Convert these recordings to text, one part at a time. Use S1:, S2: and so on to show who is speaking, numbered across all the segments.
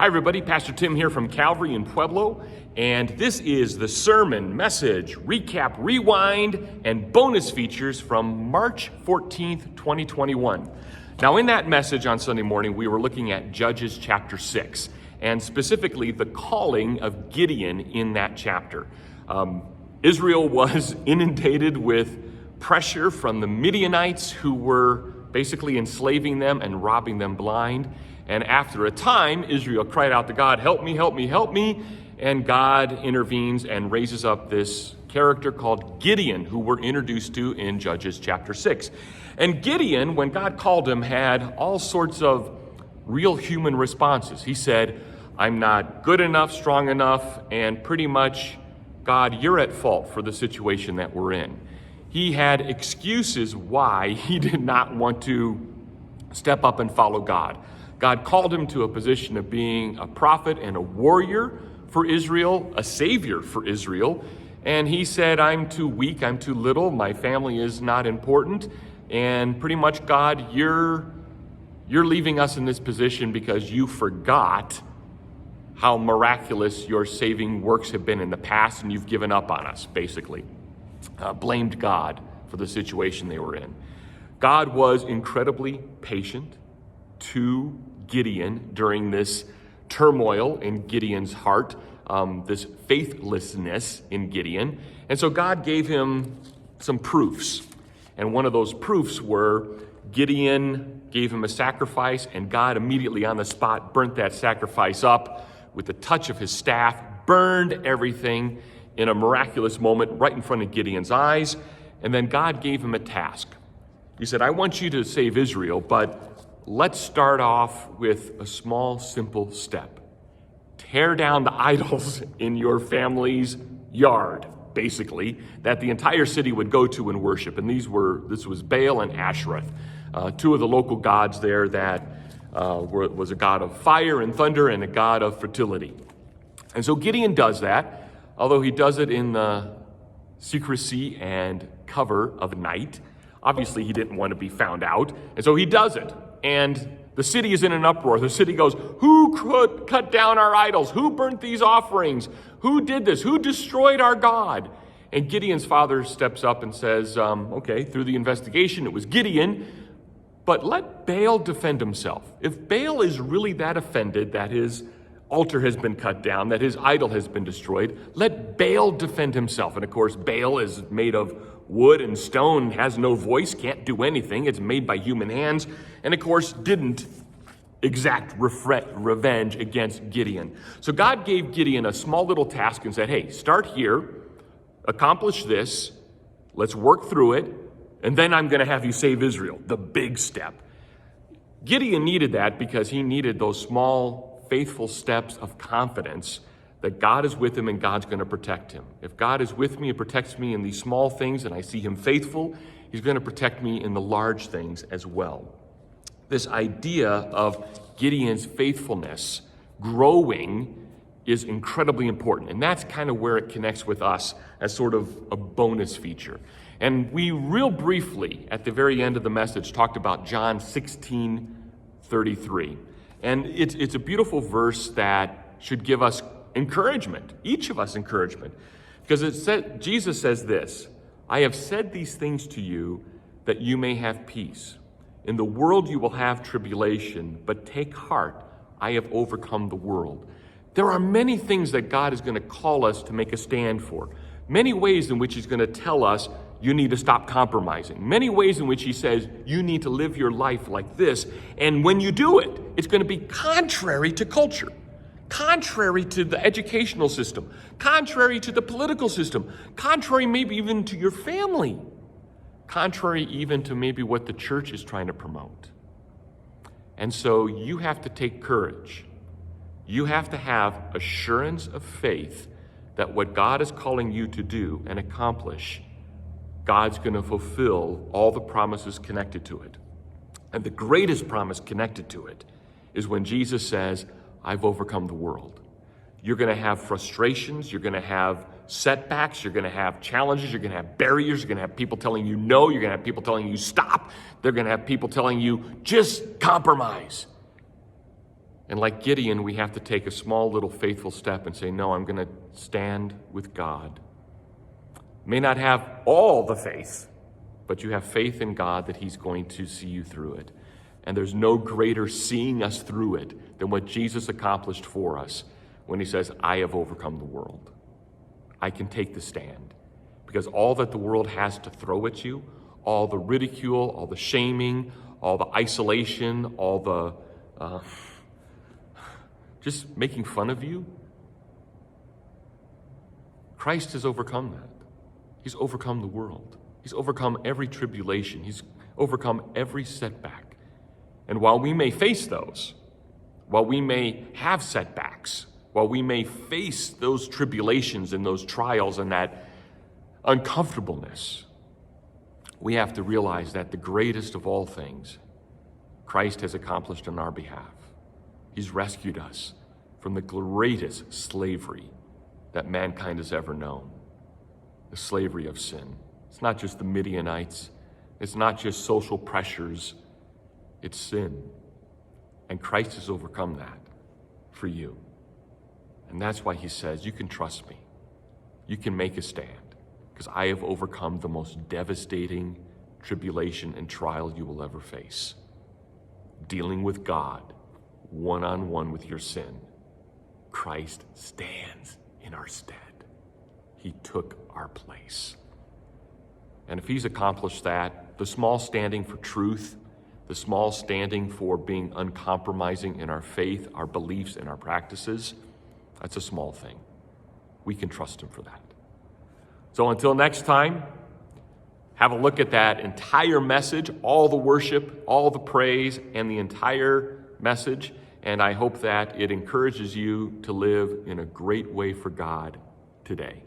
S1: Hi everybody, Pastor Tim here from Calvary in Pueblo, and this is the sermon, message, recap, rewind, and bonus features from March 14th, 2021. Now in that message on Sunday morning, we were looking at Judges chapter 6, and specifically the calling of Gideon in that chapter. Israel was inundated with pressure from the Midianites who were basically enslaving them and robbing them blind. And after a time, Israel cried out to God, help me, help me, help me. And God intervenes and raises up this character called Gideon, who we're introduced to in Judges chapter 6. And Gideon, when God called him, had all sorts of real human responses. He said, I'm not good enough, strong enough, and pretty much, God, you're at fault for the situation that we're in. He had excuses why he did not want to step up and follow God. God called him to a position of being a prophet and a warrior for Israel, a savior for Israel. And he said, I'm too weak, I'm too little, my family is not important. And pretty much, God, you're leaving us in this position because you forgot how miraculous your saving works have been in the past, and you've given up on us, basically. Blamed God for the situation they were in. God was incredibly patient to Gideon during this turmoil in Gideon's heart, this faithlessness in Gideon. And so God gave him some proofs. And one of those proofs were Gideon gave him a sacrifice, and God immediately on the spot burnt that sacrifice up with the touch of his staff, burned everything in a miraculous moment right in front of Gideon's eyes. And then God gave him a task. He said, I want you to save Israel, but let's start off with a small, simple step. Tear down the idols in your family's yard, basically, that the entire city would go to and worship. And this was Baal and Ashereth, two of the local gods there that was a god of fire and thunder and a god of fertility. And so Gideon does that, although he does it in the secrecy and cover of night. Obviously, he didn't want to be found out, and so he does it. And the city is in an uproar. The city goes, who could cut down our idols? Who burnt these offerings? Who did this? Who destroyed our God? And Gideon's father steps up and says, okay, through the investigation, it was Gideon, but let Baal defend himself. If Baal is really that offended that his altar has been cut down, that his idol has been destroyed, let Baal defend himself. And of course, Baal is made of wood and stone, has no voice, can't do anything. It's made by human hands, and of course didn't exact revenge against Gideon. So God gave Gideon a small little task and said, hey, start here, accomplish this, let's work through it, and then I'm going to have you save Israel, the big step. Gideon needed that because he needed those small, faithful steps of confidence that God is with him and God's going to protect him. If God is with me and protects me in these small things and I see him faithful, he's going to protect me in the large things as well. This idea of Gideon's faithfulness growing is incredibly important. And that's kind of where it connects with us as sort of a bonus feature. And we real briefly at the very end of the message talked about John 16:33. And it's a beautiful verse that should give us encouragement, each of us encouragement, because Jesus says this, I have said these things to you that you may have peace. In the world you will have tribulation, but take heart, I have overcome the world. There are many things that God is going to call us to make a stand for, many ways in which he's going to tell us you need to stop compromising, many ways in which he says you need to live your life like this, and when you do it, it's going to be contrary to culture, contrary to the educational system, contrary to the political system, contrary maybe even to your family, contrary even to maybe what the church is trying to promote. And so you have to take courage. You have to have assurance of faith that what God is calling you to do and accomplish, God's going to fulfill all the promises connected to it. And the greatest promise connected to it is when Jesus says, I've overcome the world. You're going to have frustrations. You're going to have setbacks. You're going to have challenges. You're going to have barriers. You're going to have people telling you no. You're going to have people telling you stop. They're going to have people telling you just compromise. And like Gideon, we have to take a small little faithful step and say, no, I'm going to stand with God. May not have all the faith, but you have faith in God that he's going to see you through it. And there's no greater seeing us through it than what Jesus accomplished for us when he says, I have overcome the world. I can take the stand. Because all that the world has to throw at you, all the ridicule, all the shaming, all the isolation, all the just making fun of you, Christ has overcome that. He's overcome the world. He's overcome every tribulation. He's overcome every setback. And while we may face those, while we may have setbacks, while we may face those tribulations and those trials and that uncomfortableness, we have to realize that the greatest of all things Christ has accomplished on our behalf. He's rescued us from the greatest slavery that mankind has ever known, the slavery of sin. It's not just the Midianites. It's not just social pressures. It's sin. And Christ has overcome that for you. And that's why he says, you can trust me. You can make a stand, because I have overcome the most devastating tribulation and trial you will ever face. Dealing with God one-on-one with your sin. Christ stands in our stead. He took our place. And if he's accomplished that, the small standing for truth, the small standing for being uncompromising in our faith, our beliefs, and our practices, that's a small thing. We can trust him for that. So until next time, have a look at that entire message, all the worship, all the praise, and the entire message. And I hope that it encourages you to live in a great way for God today.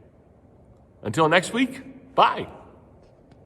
S1: Until next week, bye.